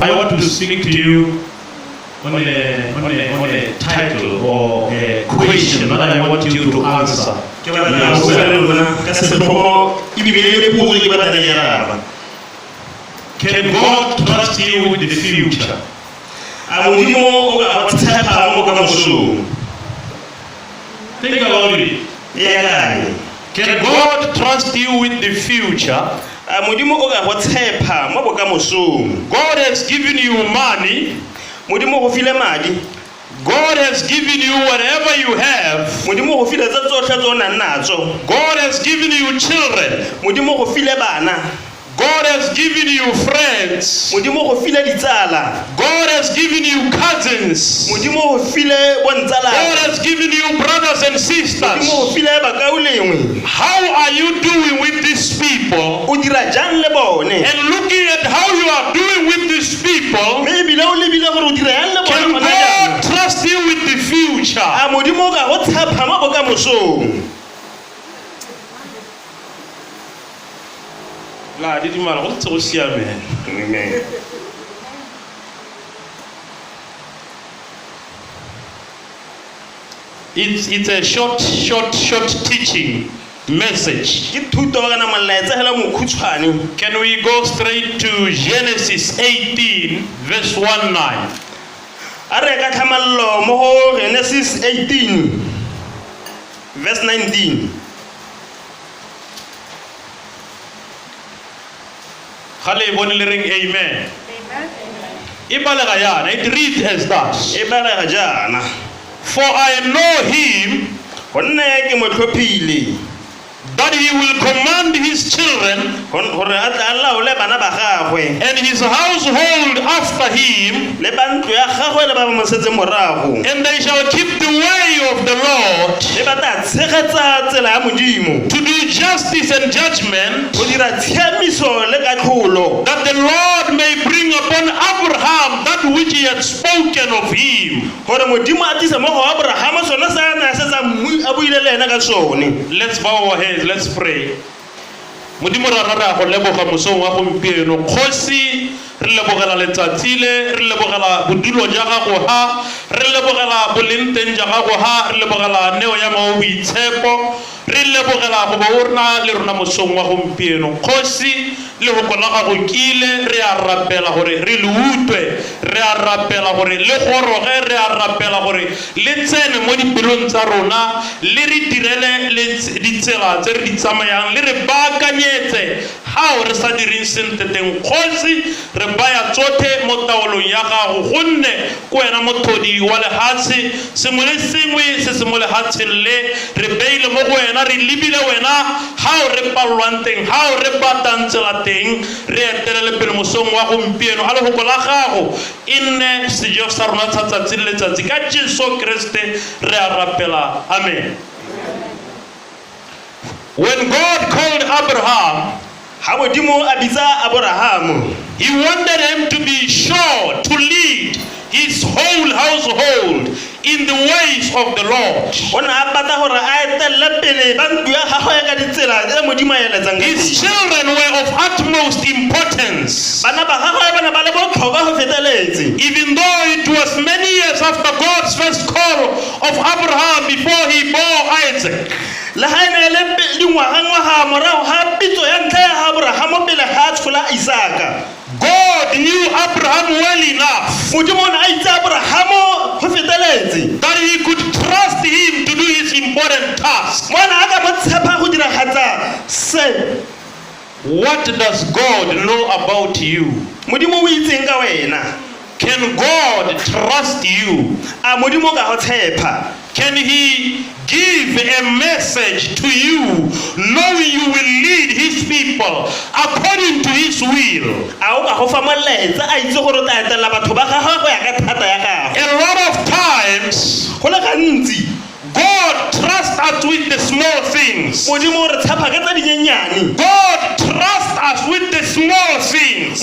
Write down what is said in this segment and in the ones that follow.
I want to speak to you on a title or a question that I want you to answer. Can God trust you with the future? Think about it. Can God trust you with the future? God has given you money. God has given you whatever you have. God has given you children. God has given you friends. God has given you cousins. God has given you brothers and sisters. How are you doing with these people? And looking at how you are doing with these people, can God trust you with the future? It's a short teaching message. Can we go straight to Genesis 18 verse 19? Genesis 18 verse 19. Amen. It reads as that. For I know him that he will command his children and his household after him, and they shall keep the way of the Lord to do justice and judgment, that the Lord may bring upon Abraham that which he had spoken of him. Let's bow our heads, let's pray. Modimo ra rara go leboga mosong wa gompieno kgosi re lebogela letsatsi le re lebogela bodulo ja gago ha re lebogela bolenteng ja gago ha re lebogela neo ya mao boitshepo re lebogela go ba orna le rona mosong wa gompieno kgosi le go kola gago kile re a rapela gore re le utwe re a rapela gore le goroge re a rapela gore le tsene mo dipelong tsa rona le re direle le ditsela tse re di tsamayang le re baakanyetse how re sa direng sentle teng kgosi re baya tsotlhe mo taolong ya gago gonne ko wena mothodi wa lehatshe sengwe le sengwe se se mo lehatsheng le re beile mo go wena re lebile wena how re palwang teng how re batang tsela teng re etelele pele mosong wa gompieno a lehoko la gago e nne sejo sa rona tsatsi le letsatsi ka Jesu Kriste re a rapela amen. When God called Abraham, he wanted him to be sure to lead his whole household in the ways of the Lord. His children were of utmost importance. Even though it was many years after God's first call of Abraham before he bore Isaac. God knew Abraham well enough that he could trust him to do his important task. What does God know about you? Can God trust you? Can he give a message to you knowing you will lead his people according to his will? A lot of times God trusts us with the small things. God trusts us with the small things.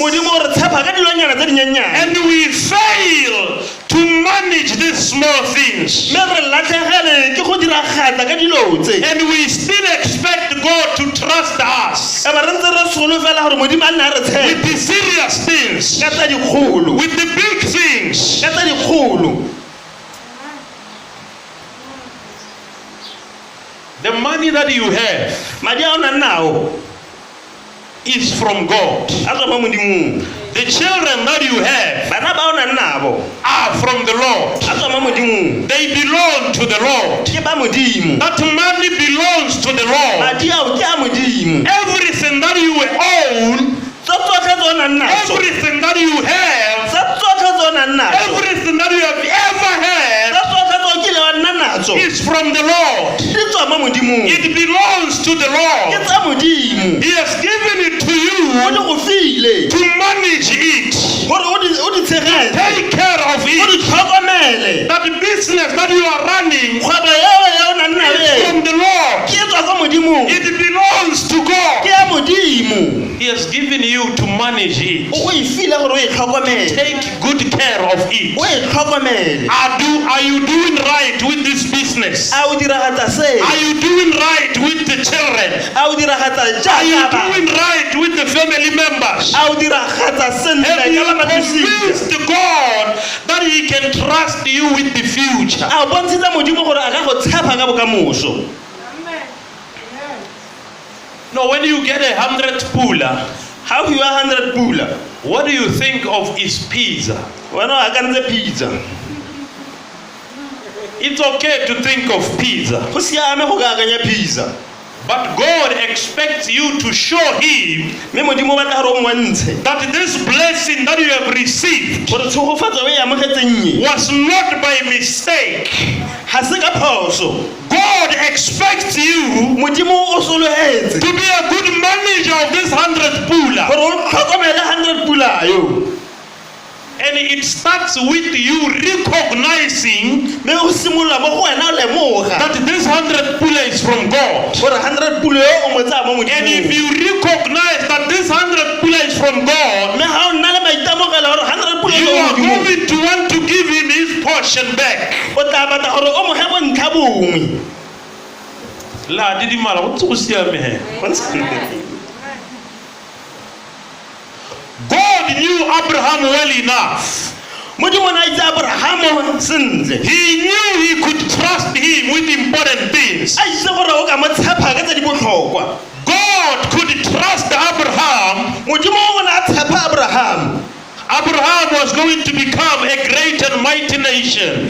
And we fail to manage these small things. And we still expect God to trust us e ba re ntse re solofela gore modimo a nne a re with tshepe the serious things, ka tsa dikgolo with the big things. ka tsa dikgolo. The money that you have Madi a o nang nao is from God. a tswa mo modimong. The children that you have Bana ba o nang nabo are from the Lord. a tswa mo modimong. They belong to the Lord. Ke ba modimo. That money belongs to the Lord. Madi ao ke a modimo. Everything that you own, Tsa tsotlhe tse o nang natso. everything that you have, Tsa tsotlhe tse o nang natso. everything that you have ever had Tsa tsotlhe tse o kile wa nna natso. is from the Lord. Di tswa mo modimong. It belongs to the Ke Lord. tsa modimo. He has given it to O you di go file to manage it, gore o di tshegetse. take care of O di it. tlhokomele. That business that you are running Kgwebo eo o nang is nayo from the Lord. ke tswa ko modimong. It belongs to Ke God. ya modimo. He has given you to manage it. O go e file gore o e tlhokomele. Take good care of it. O e tlhokomele. Are you doing right with this business? A o diragatsa se. Are you doing right with the children? A o diragatsa Are you jaaka ba. doing right with the family members? A o diragatsa sentle Have you ka ba batlisitse. convinced God that He can trust you with the future? A o bontshitse modimo gore a ka go tshepa ka bokamoso. No, when you get 100 pula, Ha o fiwa 100 pula, what do you think of is pizza? wena o akantse pizza. It's okay to think of pizza, Go siame go ka akanya pizza. but God expects you to show Him Mme modimo o batla gore o mmontshe that this blessing that you have received gore tshegofatso o e amogetseng ye was not by mistake. ga se ka phoso. God expects you Modimo o sologetse to be a good manager of this 100 pula. gore o tlhokomele 100 pula yo. And it starts with you recognizing Mme o simolola mo go wena o lemoga that this 100 pula is from God. gore 100 pula yo o mo tsaya mo And if modimong. you recognize that this 100 pula is from God, Mme ga o nna le maitemogelo gore 100 pula you yo o are modimong, going to want to give Him His portion back. o tla batla gore o moge bontlha bongwe. La di mala o tso siame he. God knew Abraham well enough. Modimo na itse Abrahamo sentle. He knew he could trust him with important things. A itse gore o ka mo tshepa ka tse di botlhokwa. God could trust Abraham. Modimo o ne a tshepa Abraham. Abraham was going to become a great and mighty nation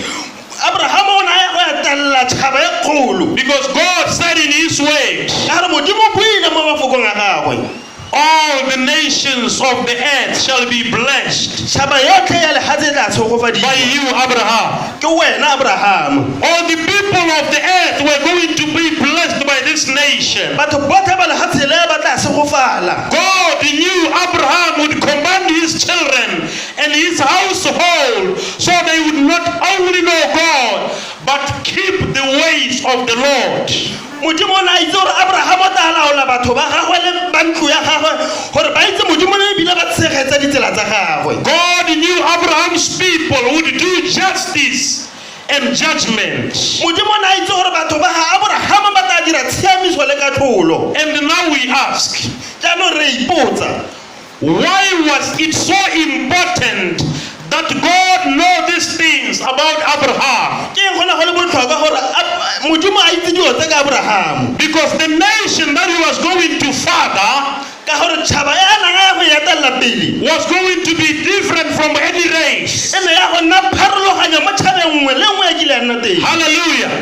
Abraham o ne a ya go etella tšhaba e kgolo. because God said in His word, Ka gore modimo o buile mo mafokong a gagwe. all the nations of the earth shall be blessed Tšhaba yotlhe ya lefatshe e tla tshegofadisa. by you, Abraham. Ke wena Abraham. All the people of the earth were going to be blessed by this nation. Batho botlhe ba lefatshe le ba tla segofala. God knew Abraham would command his children and his household so they would not only know God but keep the ways of the Lord. Modimo o ne a itse gore Abraham o tla laola batho ba gagwe le ba ntlo ya gagwe gore ba itse modimo ne ebile ba tshegetsa ditsela tsa gagwe. God knew Abraham's people would do justice and judgment. Modimo o ne a itse gore batho ba ga Abraham ba tla dira tshiamiso le katlholo. And now we ask, Jaanong re ipotsa, why was it so important that God know these things about Abraham? ke eng go ne go le botlhokwa gore modimo a itse dilo tse ka Abraham? Because the nation that he was going to father Ka gore tšhaba e a nang ya go etelela pele was going to be different from any race. e ne ya go nna pharologanya mo tšhabeng nngwe le nngwe ya kile ya nna teng. Hallelujah.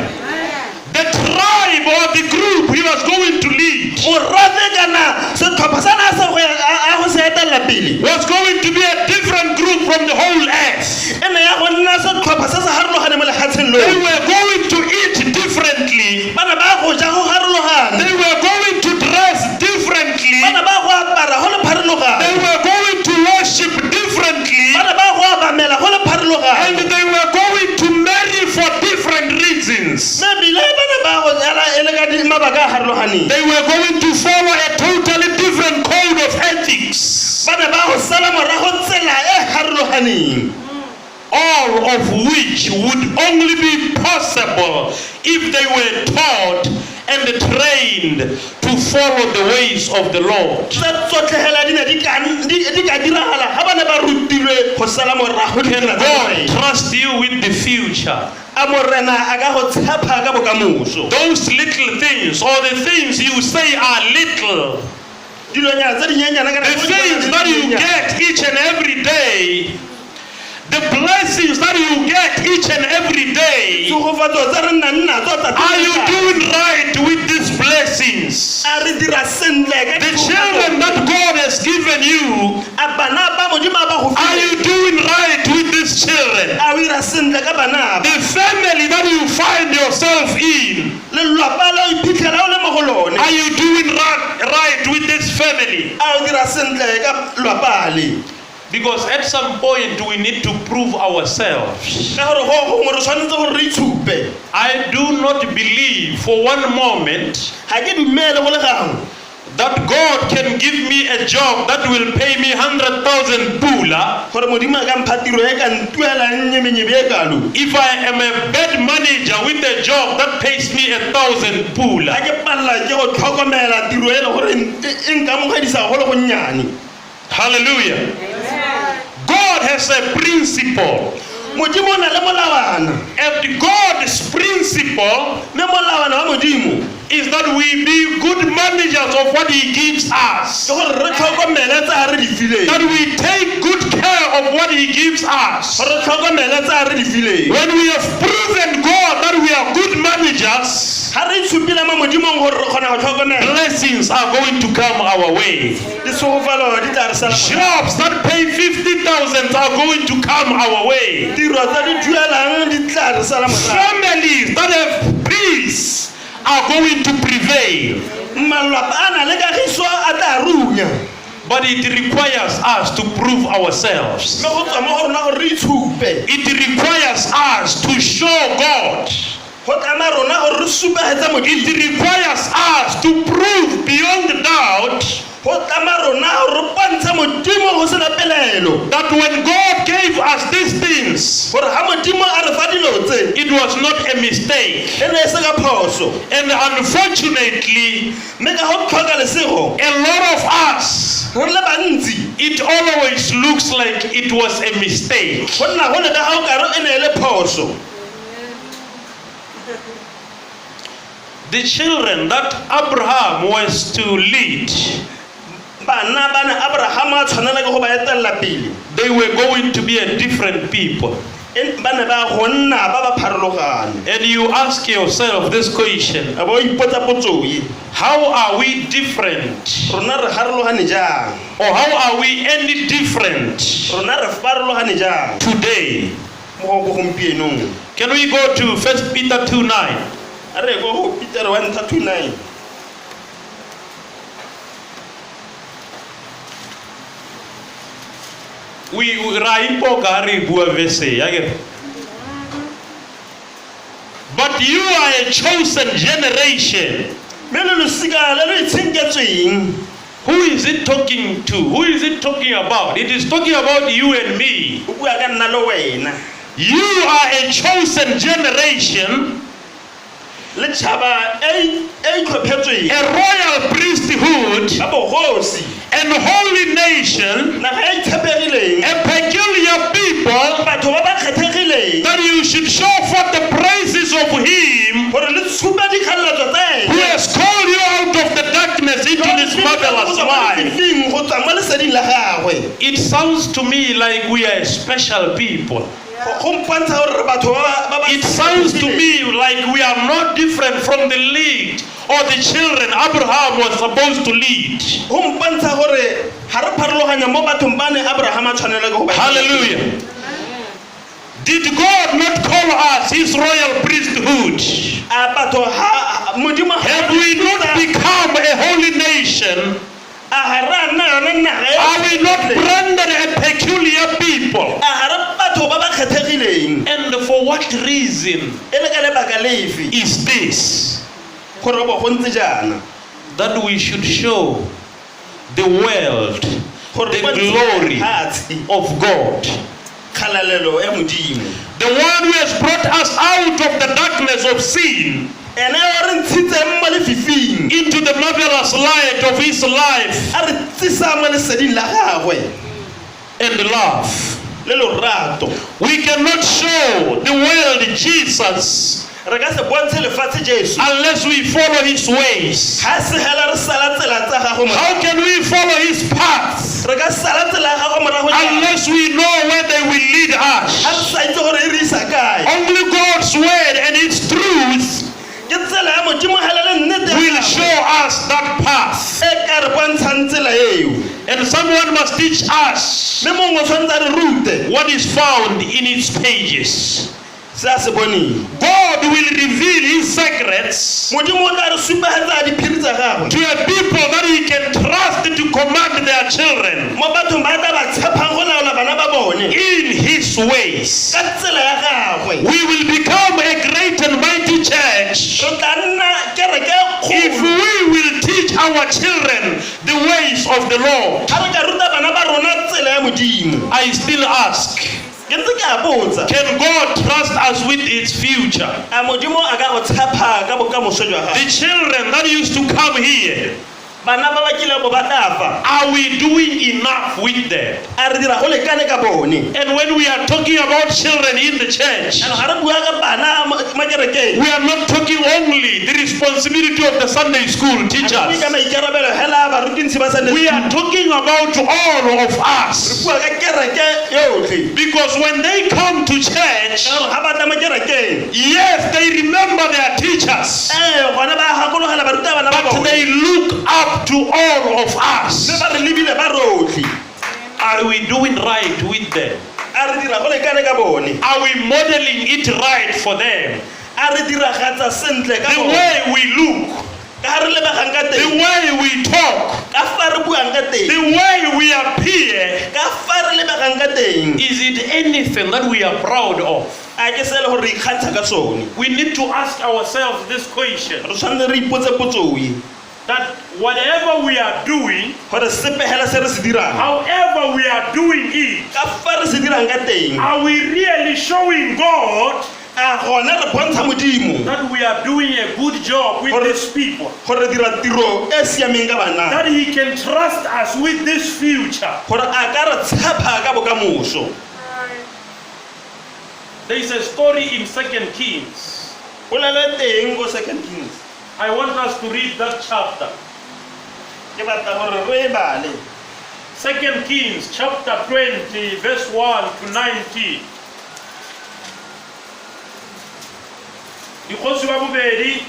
The tribe or the group he was going to lead Morafe kana setlhopha sa na a go se etelela pele was going to be a different group from the whole earth. e ne ya go nna setlhopha se se harologane mo lefatsheng They leo. were going to eat differently. Bana ba go ja go harologane. They were going to dress differently. Bana ba go apara go le They pharologane. were going to worship differently. Bana ba go obamela go le And pharologane. they were going to marry for different reasons. Mme ebile bana ba go nyala e le ka mabaka a harologaneng. They were going to follow a totally different code of ethics. Bana ba go sala morago tsela e harologaneng. All of which would only be possible if they were taught and trained to follow the ways of the Lord. tsa tsotlhegela di ne di ka diragala ga ba ne ba rutilwe go sala morago Can ditsela tsa God morena. trust you with the future? A morena a ka go tshepa ka bokamoso. Those little things, or the things you say are little, Dilonyana tse dinyenyana ka the nako things that you get each and every day, the blessings that you get each and every day, tsogofatso tse re nnang natso are you doing right with these blessings? a re dira sentle ka The children that God has given you, a bana ba modimo a ba go are you doing right with these children? a o ira sentle ka bana ba The family that you find yourself in, lelapa la o iphitlhela o le mo go lone are you doing right with this family? a o dira sentle ka lelapa le Because at some point we need to prove ourselves. ka gore go gongwe re tshwanetse gore re itshupe I do not believe for one moment ga ke dumele go le gangwe that God can give me a job that will pay me 100,000 pula gore modimo a ka mpha tiro e ka ntuelang nyemenyebe e kalo if I am a bad manager with a job that pays me 1,000 ga pula. ke palela ke go tlhokomela tiro e le gore e nkamogedisa go le go nnyane. Hallelujah. God has a principle, modimo o na le molawana and God's principle mme molawana wa modimo is that we be good managers of what He gives us, ke gore re tlhokomele tse a re di fileng that we take good care of what He gives us. gore tlhokomele tse a re di fileng When we have proven God that we are good managers, ga re itshupile mo modimong gore re kgona go tlhokomela blessings are going to come our way. ditsogofalo di tla re sala Jobs that pay 50,000 are going to come our way. tiro tse di duelang di tla re sala morago Families that have peace are going to prevail. malapa a na le kagiso a tla runya But it requires us to prove ourselves. mme go tswa mo go rona gore re itshupe It requires us to show God. go tlama rona gore re supegetse modimo It requires us to prove beyond doubt go tlama rona gore re bontshe modimo go sena pelelo that when God gave us these things, gore ga modimo a re fa dilo tse it was not a mistake. e ne e se ka phoso And unfortunately, mme ka go tlhoka lesego a lot of us, re le bantsi it always looks like it was a mistake. go nna go le ka ga o kare e ne e le phoso. The children that Abraham was to lead, bana ba ne abrahama a tshwanela ke go ba etelela pele they were going to be a different people. ba ne ba go nna ba ba pharologane And you ask yourself this question: a bo ipotsa potso e how are we different? rona re harologane jang Or how are we any different rona re farologane jang today? mo go gompienong Can we go to 1 Peter 2:9? a re go go Peter 1:29 We ra ipoka re bua verse ya ke. But you are a chosen generation. mme le losika le le itshenketsweng Who is it talking to? Who is it talking about? It is talking about you and me. o bua ka nna le wena You are a chosen generation, le tšhaba e itlhophetsweng a royal priesthood, ka bogosi and holy nation, naga e itshepegileng a peculiar people, batho ba ba kgethegileng that you should show forth the praises of Him gore le tshupe dikgaleletso who tse has called you out of the darkness into this marvelous light. go tswa mo leseding la gagwe It sounds to me like we are special people. go mpontsha gore batho ba It sounds to me like we are not different from the lead or the children Abraham was supposed to lead. go mpontsha gore ga re pharologanya mo bathong ba ne abraham a tshwanela ke go ba Hallelujah. Did God not call us His royal priesthood? a batho ha modimo Have we not become a holy nation? a ga re a nna yone naga Are we not branded a peculiar people? a ga re batho ba ba kgethegileng And for what reason e le ka lebaka lefe is this? gore bo go ntse jaana That we should show the world gore the glory of God. kgalalelo ya modimo The one who has brought us out of the darkness of sin ene o re ntshitseng mo lefifing into the marvelous light of his life a re tsisa mo leseding la gagwe and love. le lorato. We cannot show the world Jesus Re ka se bontshe lefatshe Jesu unless we follow his ways. ha se hela re sala tsela tsa gagwe morago. How can we follow his paths Re ka sala tsela ya gagwe morago jang? unless we know where they will lead Ha us? re sa itse gore e re isa kae. Only God's word and its truth Ke tsela ya Modimo hela le nnete ya will gagwe show us that path. e ka re bontshang tsela eo. And someone must teach us Mme mongwe o tshwanetse a re rute what is found in its pages. se a se boneng. God will reveal his secrets Modimo o tla re supagetsa diphiri tsa gagwe to a people that he can trust to command their children mo bathong ba tla ba tshepang go laola bana ba bone in his ways. ka tsela ya gagwe. We will become a great and mighty church Re tla nna kereke e if kgolo we will teach our children the ways of the Lord. ha re ka ruta bana ba rona tsela ya Modimo. I still ask, Ke ntse ke a botsa can God trust us with its future? a Modimo a ka go tshepa ka bokamoso jwa The gagwe. children that used to come here, Bana ba ba kile bo ba tla fa are we doing enough with them? a re dira go lekane ka bone. And when we are talking about children in the church, Ano ga re bua ka bana mo kerekeng we are not talking only the responsibility of the Sunday school ka teachers. maikarabelo hela barutisi ba Sunday We school. are talking about all of us. Bua ka kereke yotlhe Because when they come to church, ka gore ga ba tla mo kerekeng yes, they remember their teachers, gona ba gakologela barutabana ba but bone they look up to all of mme us. ba re lebile ba rotlhe. Are we doing right with them? A re dira go lekane ka bone Are we modeling it right for them? a re diragatsa sentle ka The bone way we look, ka re lebegang ka the teng way we talk, ka fa re buang ka the teng way we appear, ka fa re lebegang ka teng is it anything that we are proud of? a ke se le gore re ikgantsha ka sone. We need to ask ourselves this question, Re tshwanetse re ipotse potso e that whatever we are doing, gore sepegela se re se dirang however we are doing it, ka fa re se dirang ka teng are we really showing God a gona re bontsha Modimo that we are doing a good job with these people, gore dira tiro e siameng ka bana that he can trust us with this future? gore a ka re tshepa ka bokamoso. There is a story in 2 Kings. Go na le teng go 2 Kings I want us to read that chapter. ke batla gore re e bale 2 Kings chapter 20 verse 1 to 19. Dikgosi ba bobedi,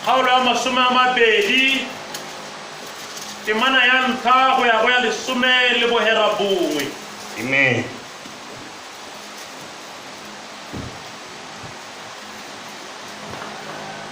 kgaolo ya masome a mabedi, temana ya ntlha go ya go ya lesome le bohera bongwe. amen.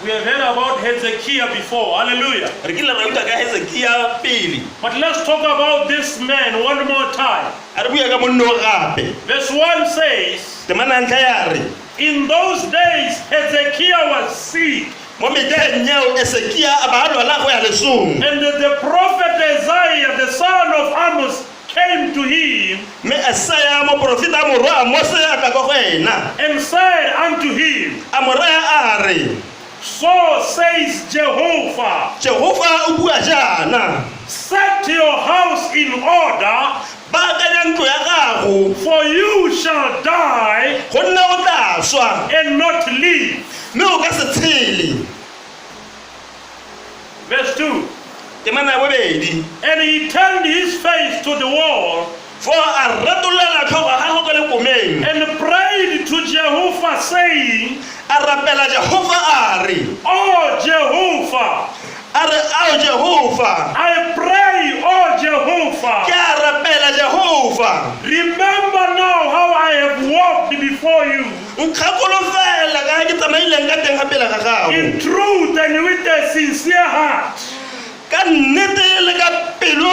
We have heard about Hezekiah before, hallelujah. Re kile ra utlwa ka Hezekiah pele But let's talk about this man one more time. a re bua ka monno gape. Verse 1 says, Temana ntlha ya re in those days Hezekiah was sick, mo metlheng yeo Hezekiah a ba a lwala go ya lesong and the prophet Isaiah, the son of Amos, came to him mme Isaiah moprofeta a morwa a Mose a tla ko go ena and said unto him, a mo raya a re so says Jehovah, Jehova o bua jaana set your house in order, baakanya ntlo ya gago for you shall die gonne o tla swa and not live. mme o ka se tshele. Verse 2, Temana ya bobedi and he turned his face to the wall fo a ratolela tlhogo ya gagwe ko lekomeng and prayed to Jehovah, saying, a rapela Jehova a re oh Jehovah, a re ao Jehova I pray, oh Jehovah, ke a rapela Jehova remember now how I have walked before you nkgakolo fela ka ke tsamaileng ka teng ga pele ga gago in truth and with a sincere heart, ka nnete le ka pelo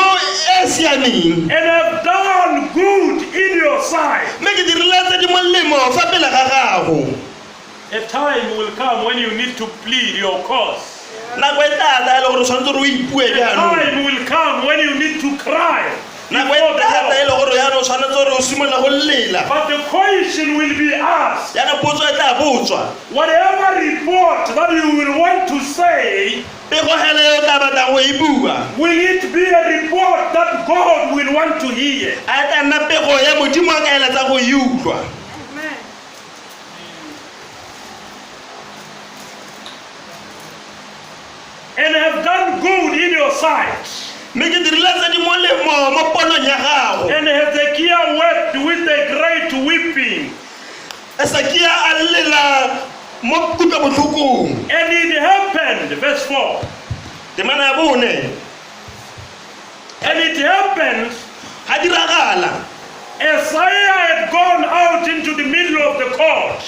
e siameng and have done good in your sight. mme ke dirile tse di molemo fa pele ga gago. A time will come when you need to plead your cause. Nako e tla tla le gore o tshwanetse gore o ipue A jaanong time will come when you need to cry. nako e before the thata e Lord. le gore yana o tshwanetse gore o simolola go lela But the question will be asked, yana potso e tla botswa whatever report that you will want to say, pegogelo e o tla batlang go e bua will it be a report that God will want to hear? a tla nna pego ya modimo a ka eletsa go e utlwa And have done good in your sight. mme ke dirile tse di molemo mo ponong ya gago And Hezekiah wept with a great weeping. esekia a lela mo kutlobotlhokong And it happened, verse 4. temana ya bone And it happened, ga diragala Isaiah had gone out into the middle of the court.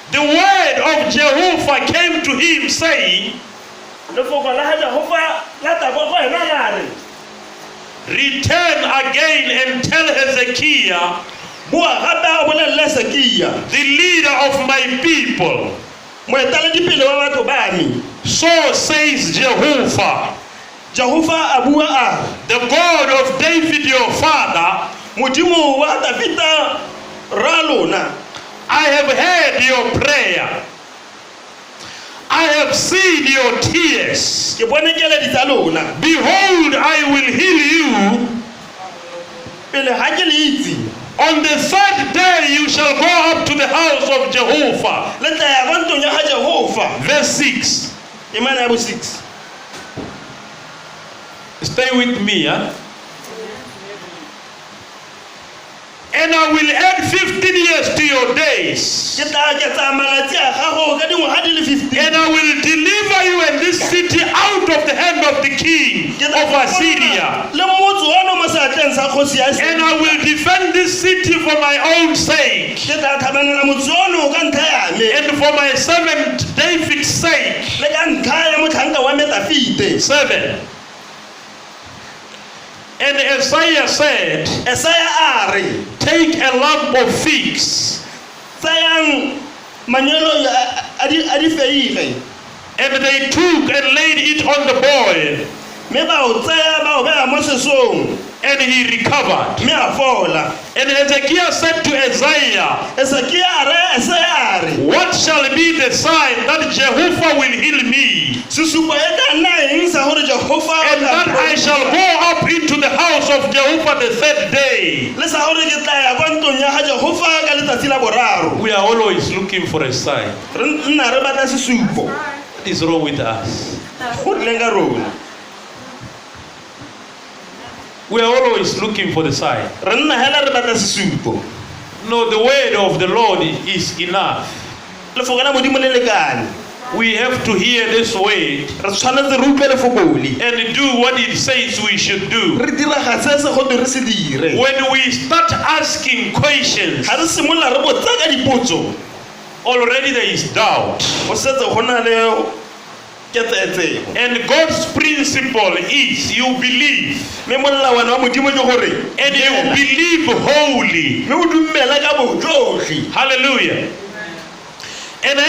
The word of Jehovah came to him, saying, lefoko la ga jehova la tla kwa go wena la re return again and tell Hezekiah, bua gape a bolelele esekia the leader of my people, moeteledipele wa batho ba me so says Jehovah, jehova a bua a the God of David your father, modimo wa dafita ra lona I have heard your prayer. I have seen your tears. ke bone keledi tsa lona Behold, I will heal you. pele ga ke le itse On the third day you shall go up to the house of Jehovah. le tla ya kwa ntong ya ga jehova Verse 6. temana ya bo 6 Stay with me, huh? And I will add 15 years to your days. ke tla oketsa malatsi a gago ka dingwaga di le 15 And I will deliver you and this city out of the hand of the king of Assyria. le motse ono mo seatleng sa kgosi ya And I will defend this city for my own sake, ke tla tlhabanela motse ono ka ntlha ya me and for my servant David's sake. le ka ntlha ya motlhanka wa metafite 7. And Isaiah said, esaya a re take a lump of figs. tsayang manyolo a difeige And they took and laid it on the boy, mme ba o tsaya ba o beya mo sesong and he recovered. mme a fola And Hezekiah said to Isaiah, esekia a re esaya a re what shall be the sign that Jehovah will heal me, sesupo e tla nna eng sa gore jehova and that I shall go up into the house of Jehovah the third day? le sa gore ke tla ya kwa ntong ya ga jehova ka letsatsi la boraro We are always looking for a sign. re nna re batla sesupo What is wrong with us? go rileng ka rona We are always looking for the sign. re nna hela re batla sesupo No, the word of the Lord is enough. lefoko la modimo le lekane We have to hear this word re tshwanetse re utlwe lefokoli and do what it says we should do. re diraga se se gote re se dire When we start asking questions, ga re simolola re botsa ka dipotso already there is doubt. go setse go na le ketseetsego And God's principle is you believe, mme molawana wa modimo ke gore and you believe wholly. mme o dumela ka bojotlhe Hallelujah. And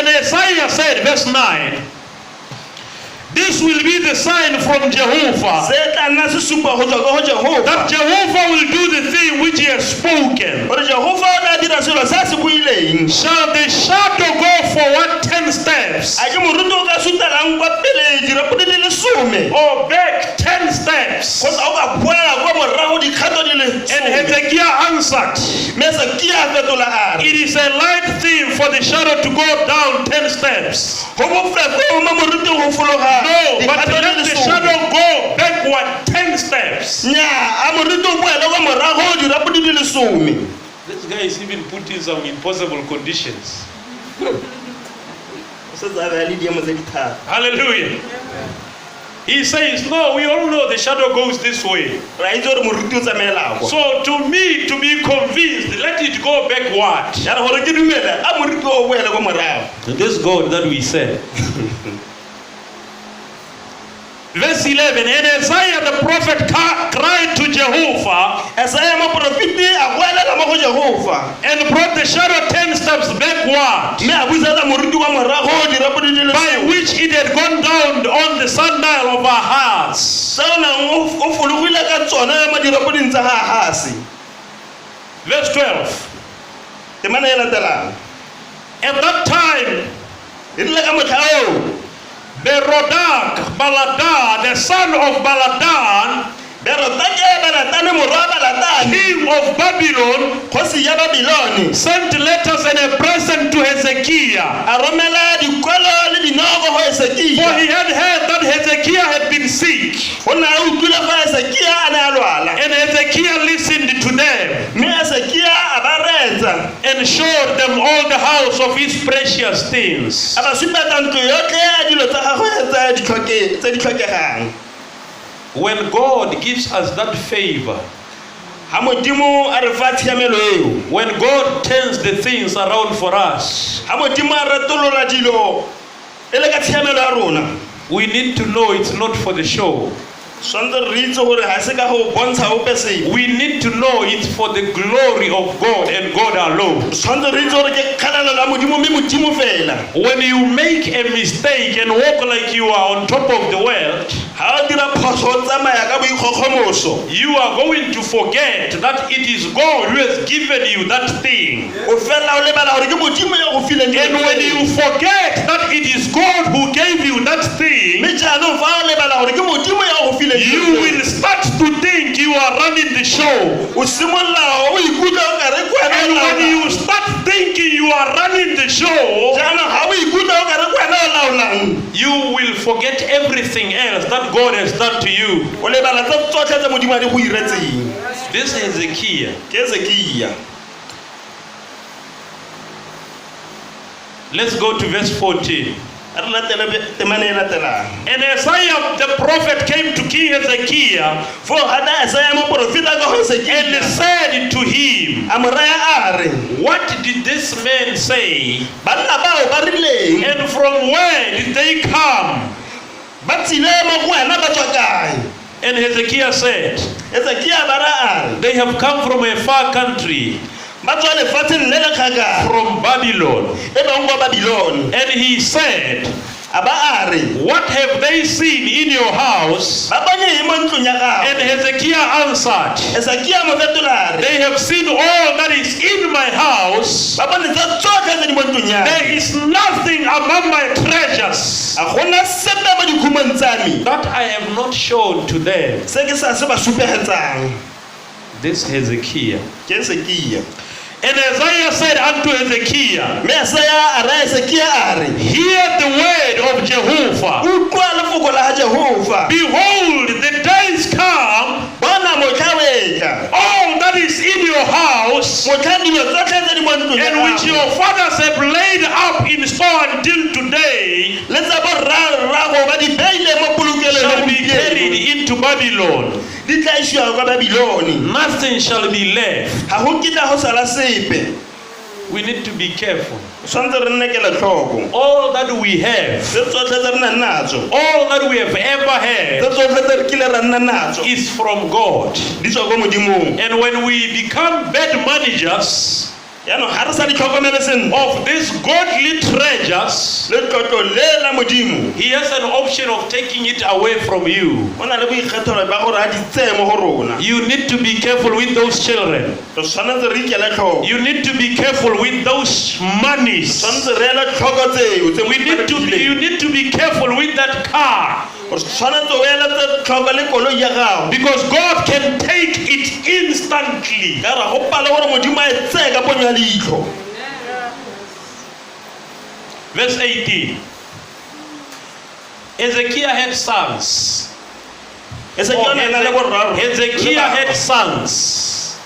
Isaiah said, verse 9, this will be the sign from Jehovah, se tla nna sesupo go tswa ko go jehova that Jehovah will do the thing which he has spoken. gore jehova o tla dira selo se a se buileng Shall the shadow go forward 10 steps, a ke moruti o ka sutelang kwa pele dirapodi di le some or back 10 steps? kgotsa o ka boela kwa morago dikgato di le And some Hezekiah answered, mme sekia a fetola a re it is a light thing for the shadow to go down 10 steps. go bofefo mo moruti go fologa No, but dikgato di let le the some shadow go backward 10 steps. nnyaa a moruti o boele kwa morago dirapodi di le some This guy is even putting some impossible conditions. se tsa beya le diemo tse dithata Hallelujah. He says, no, we all know the shadow goes this way. ra itse gore moruti o tsamaela kwa So to me, to be convinced, let it go backward. ya re gore ke dumele a moruti o boele kwa morago This God that we serve. Verse 11, and Isaiah the prophet cried to Jehovah, esaya moporofiti a boelela mo go Jehova and brought the shadow 10 steps backward, mme a busetsa moriti wa morago dirapo di le by lesome. which it had gone down on the sundial of our hearts. Seo nang o fologile ka tsona mo dirapoding tsa hahase. Verse 12. Temana e latelang. At that time, E rile ka motlha oo Berodak Baladan, the son of Baladan, Berotake Balatane morwa Balatane king of Babylon, kgosi ya Babilone sent letters and a present to Hezekiah. a romela dikwalo le dinogo go For Hezekia. he had heard that Hezekiah had been sick, Go na a utlwile fa Hezekia a ne a lwala. and Hezekiah listened to them Mme Hezekia a ba reetsa and showed them all the house of his precious things. a ba supetsa ntlo yotlhe ya dilo tsa gagwe tse di tlhokegang. When God gives us that favor, Ha Modimo a re fa tshiamelo eo, when God turns the things around for us, ha Modimo a retolola dilo e le ka tshiamelo ya rona, we need to know it's not for the show. tshwanetse re itse gore ga se ka go bontsha ope sepe. We need to know it's for the glory of God and God alone. Tshwanetse re itse gore ke kgalelo la Modimo mme Modimo fela. When you make a mistake and walk like you are on top of the world, Ha o dira phoso o tsamaya ka boikgokgomoso, you are going to forget that it is God who has given you that thing. o fela o lebala gore ke Modimo ya go fileng And when you forget that it is God who gave you that thing, mme jaanong fa o lebala gore ke Modimo ya go fileng you will start to think you are running the show. o simolola o ikutlwa o kare ke wena And o when laolang. you start thinking you are running the show, Jaanong ga o ikutlwa o kare ke wena o laolang, you will forget everything else that God has done to you. o lebala tse tsotlhe tse Modimo a di go iretseng. This Hezekiah, Ke Hezekia. let's go to verse 14. A re latele temane e latelang. And Isaiah the prophet came to King Hezekiah Fo gana Isaiah moporofeta ka go and Hezekia said to him, a mo raya a re, what did this man say? banna bao ba rileng And from where did they come? ba tsile mo go wena ba tswa kae? And Hezekiah said, Hezekia ba ra a re, they have come from a far country, ba tswa lefatsheng le le kgakala from Babylon. e bang kwa Babilone. And he said, A ba a re, what have they seen in your house? ba bone eng mo ntlong ya And gago? Hezekiah answered, Hezekia mo fetola a re, they have seen all that is in my house. ba bone tse tsotlhe tse di mo ntlong ya There me. is nothing among my treasures A gona sepe mo dikhumong tsa me that I have not shown to them. se ke sa se ba supegetsang. This Hezekiah. Ke Hezekia. And Isaiah said unto Hezekiah, Mme Isaiah a ra Hezekia a re, hear the word of Jehovah. utlwa lefoko la ga Jehova. Behold, the days come, Bona motlha o etla, all that is in your house, motlha dilo tsotlhe tse di mo ntlong ya and which gago your fathers have laid up in store until today, le tsa borrago ba di beile mo polokelong ya shall be gompieno, carried into Babylon. di tla isiwa kwa Babilone. Nothing shall be left. Ga go kitla go sala sepe. We need to be careful. Tshwanetse re nne kela tlhoko. All that we have, Tse tsotlhe tse re nang natso, all that we have ever tse had, tsotlhe tse re kile ra nna natso, is from God. di tswa ko Modimong. And when we become bad managers Yaanong ga re sa di tlhokomele sentle of these godly treasures, le tlotlo le la Modimo, He has an option of taking it away from you. go na le boikgethelo ba gore a di tseye mo go rona. You need to be careful with those children. Re tshwanetse re ikele tlhoko. You need to be careful with those monies. Tshwanetse re ele tlhoko tseo tse You need to be careful with that car, o tshwanetse o ele tse tlhoko le koloi ya gago. because God can take it instantly. Ka ra go pala gore Modimo a e tseye ka ponyo ya leitlho. Verse 18. Hezekiah had sons. Hezekia o ne a na le boraro. Hezekiah had sons.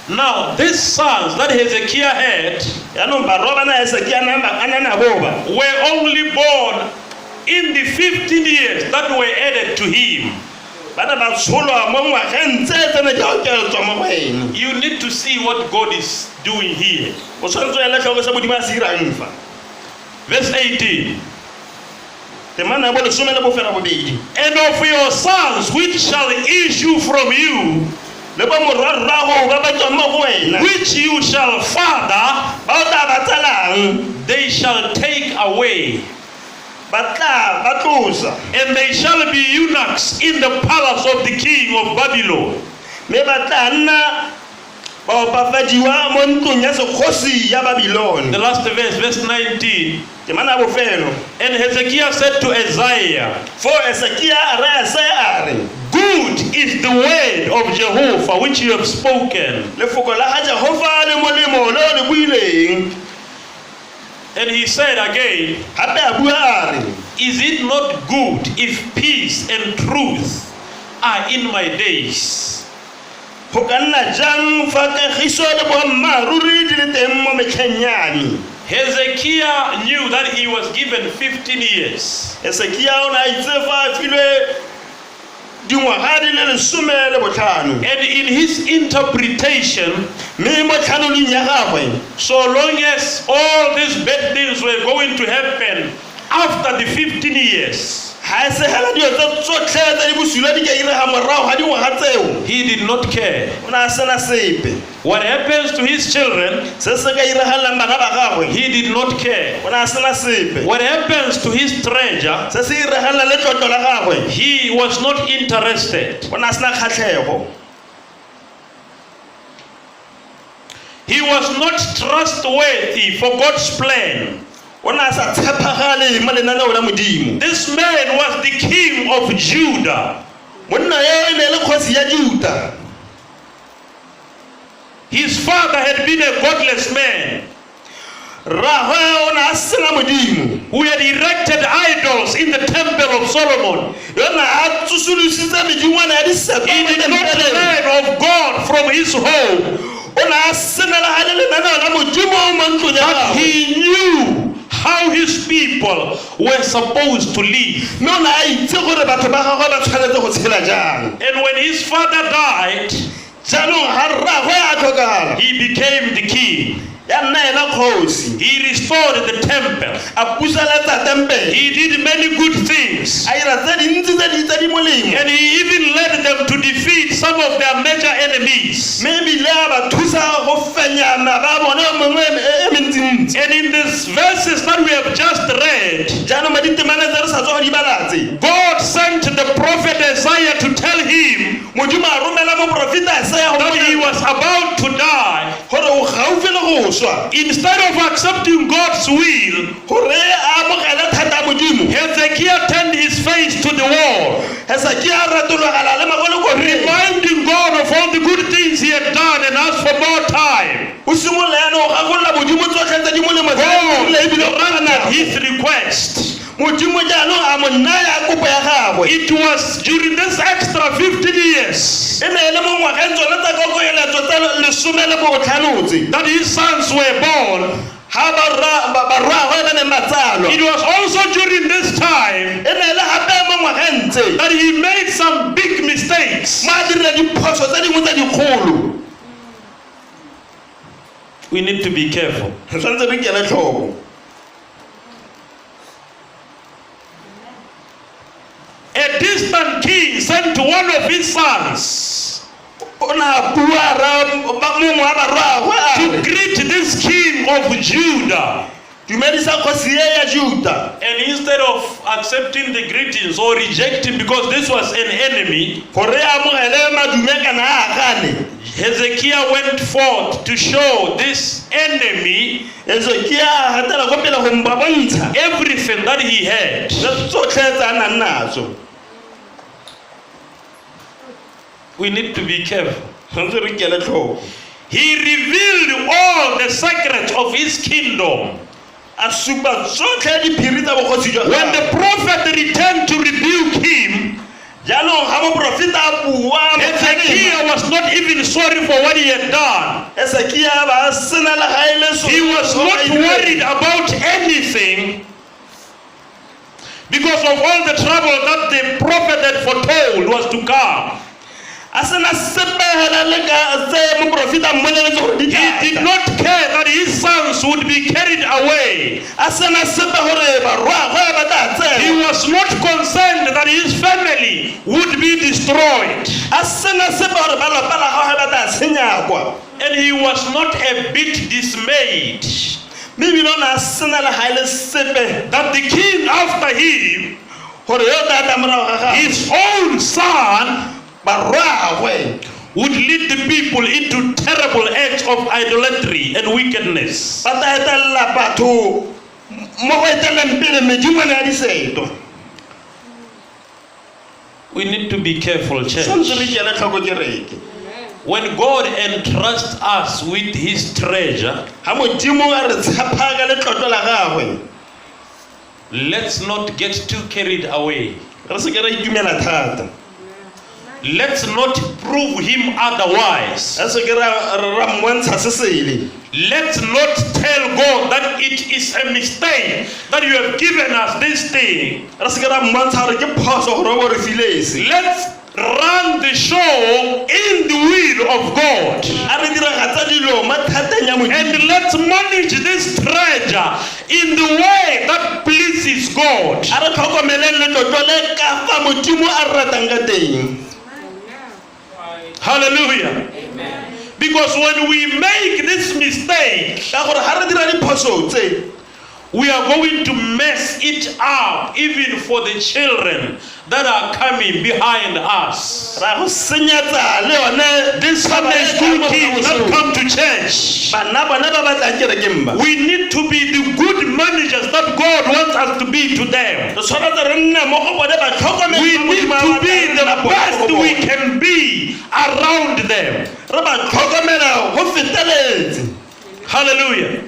Now, these sons that Hezekiah had Yaanong barwa bana Hezekia a ne na boba were only born in the 15 years that were added to him. bana ba tsholwa mo ngwageng tse tse ne di oketswa mo go ene. You need to see what God is doing here. O tshwanetse o ele tlhoko se Modimo a se irang fa. Verse 18. Temana ya bo lesome le bofela bobedi. And of your sons which shall issue from you, le ba morwarrago ba ba tswang mo go wena which you shall father, ba o tla ba tsalang they shall take away, ba tla ba tlosa and they shall be eunuchs in the palace of the king of Babylon. mme ba tla nna ba opafadiwa mo ntlong ya sekgosi ya The Babilone. last verse, verse 19. Ke mana bofelo And Hezekiah said to Isaiah, fo Esekia re se a re good is the word of Jehovah which you have spoken. lefoko la ga Jehova le molemo le o le buileng. And he said again, Gape a bua a re is it not good if peace and truth are in my days? go ka nna jang fa kagiso le boammaaruri di le teng mo metlheng ya me. Hezekiah knew that he was given 15 years. Esekia o ne a itse fa a filwe dingwaga di le 15. And in his interpretation, mme mo tlhanolong ya gagwe so long as all these bad things were going to happen after the 15 years, ga e segela dio tsotlhe tse di bosula di ka irega morago ga dingwaga tseo he did not care. o ne a sena sepe. What happens to his children, Se se ka iragalang bana ba gagwe he did not care. o ne a sena sepe. What happens to his treasure, Se se iragalang le tlotlo la gagwe he was not interested. o ne a sena kgatlhego. He was not trustworthy for God's plan. o ne a sa tshepagale mo lenaneo la modimo. This man was the king of Judah. monna yo e ne le kgosi ya Juda. His father had been a godless man rragwe o ne a sena modimo who had erected idols in the temple of Solomon. yo ne a tsosolositse medingwana ya disepa He mo did not tempeleng. learn of God from his home. o ne a senela ga le lenaneo la modimo mo ntlong ya But gagwe. he knew how his people were supposed to live. mme o ne a itse gore batho ba gagwe ba tshwanetse go tshela jang. And when his father died, jaanong ga rragwe a tlhokala he became the king. ya nna ena kgosi He restored the temple. a puseletsa tempele He did many good things. a ira tse dintsi tse di molemo And he even led them to defeat some of their major enemies. mme ebile a ba thusa go fenyana ba bone mongwe e mentsintsi. And in these verses that we have just read, jaanong ma ditemane tse re sa tswa go di balatse God sent the prophet Isaiah to tell him modimo a romela moporofeta Isaiah go that he was about to die. gore o gaufi le go swa. Instead of accepting God's will, gore a amogele thata ya modimo Hezekiah turned his face to the wall, Hezekia a ratologela le magolokoreng reminding God of all the good things he had done and asked for more time. o simolola yana go gagolola modimo tsotlhe tse di molemo tse a di dirile ebile o Granted gana his request. modimo jaanong a mo naya kopo ya gagwe. It was during this extra 15 years e ne e le mo ngwageng tsone tsa kokoeletso tse 15 that his sons were born. ga barragwe ba neng ba tsalwa. It was also during this time e ne e le gape mo ngwageng tse that he made some big mistakes. mo a direla diphoso tse dingwe tse dikgolo. We need to be careful. re tshwanetse re kele tlhoko. A distant king sent one of his sons o ne a bua mongwe wa barragwe a to re greet this king of Judah. dumedisa kgosi e ya Juda. And instead of accepting the greetings or rejecting because this was an enemy, gore a amogele madume kana a gane. Hezekiah went forth to show this enemy Hezekia a gatela ko pele go mba bontsha everything that he had. tse tsotlhe tse a nang natso. We need to be careful. tshwanetse re kele tlhoko. He revealed all the secrets of his kingdom. a supa tsotlhe diphiri tsa bogosi jwa When gagwe. the prophet returned to rebuke him, jaanong ga moporofeta a bua Hezekiah was not even sorry for what he had done. Hezekia ba sena le ga ile so He was not worried about anything because of all the trouble that the prophet had foretold was to come. a sena sepehela le ka tse moprofita mmoleletse gore di He did not care that his sons would be carried away. a sena sepe gore barwagwe ba tla He tsena was not concerned that his family would be destroyed. a sena sepe gore ba lapa la gagwe ba tla senyakwa And he was not a bit dismayed mme ebile o ne a sena le ga e le sepe that the king after him, gore yo tata morago ga gagwe his own son, barwagwe would lead the people into terrible acts of idolatry and wickedness. ba tla etelela batho mo go eteleng pele medimone ya diseto We need to be careful, church. tshwanetse re kele tlhoko kereke When God entrusts us with his treasure, ga modimo a re tshepa ka letlotlo la gagwe let's not get too carried away. re se ke ra itumela thata Let's not prove him otherwise. a se ke ra mmontsha se sele Let's not tell God that it is a mistake that you have given us this thing. re se ke ra mmontsha gore ke phoso gore o bo re file ese Let's run the show in the will of God. a re diragatsa dilo mo thateng ya modimo And let's manage this treasure in the way that pleases God. a re tlhokomeleng letlotlo le ka fa modimo a re ratang ka teng Hallelujah. Because when we make this mistake, ka gore ga re dira diphoso tse we are going to mess it up even for the children that are coming behind us. ra go senyetsa le yone These Sunday school kids that come to church. bana bona ba batlang kerekeng ba We need to be the good managers that God wants us to be to them. re tshwanetse re nne mo go bone batlhokomedi We ba need Modimo a to be batlang the nna best bone go we bone. can be around them. re ba tlhokomela go feteletse Hallelujah.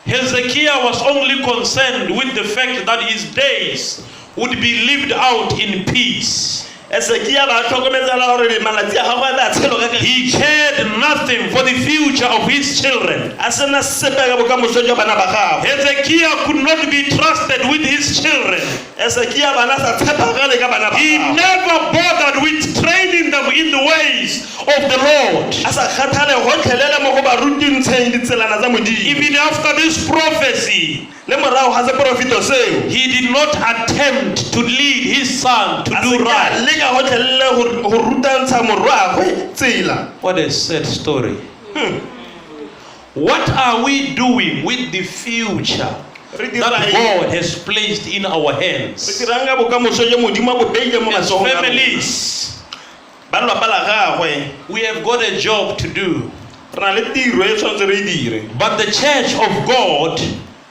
Hezekiah was only concerned with the fact that his days would be lived out in peace. esekia ba tlhokometsela gore malatsi a gagwe a tla tshelo ka He cared nothing for the future of his children. a sena sepe ka bokamoso jwa bana ba gagwe Hezekiah could not be trusted with his children. esekia bana sa tshepagale ka bana ba He gagwe never bothered with training them in the ways of the Lord. a sa kgathale gotlhelele mo go barutingtsheng ditselana tsa modimo Even after this prophecy, le morago ga seporofito seo he did not attempt to lead his son to a do se ka right. leka gotlhelele go rutantsha morwagwe tsela What a sad story. What are we doing with the future re that God has placed in our hands? dirang ka bokamoso jo modimo a bo beile mo As matsogong a rona. families, ba lapa la gagwe we have got a job to do. re na le tiro e tshwanetse re e dire But the church of God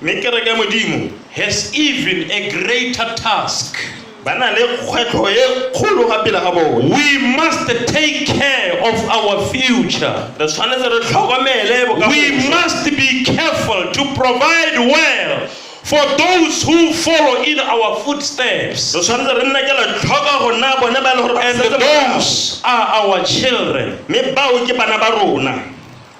mme kereke ya modimo has even a greater task. ba na le kgwetlho e kgolo ga pele ga bone We must take care of our future. re tshwanetse re tlhokomele We bokamoso must be careful to provide well for those who follow in our footsteps. re tshwanetse re nne kela tlhoka go nna bone ba e le gore ba And setse morago. those are our children. mme bao ke bana ba rona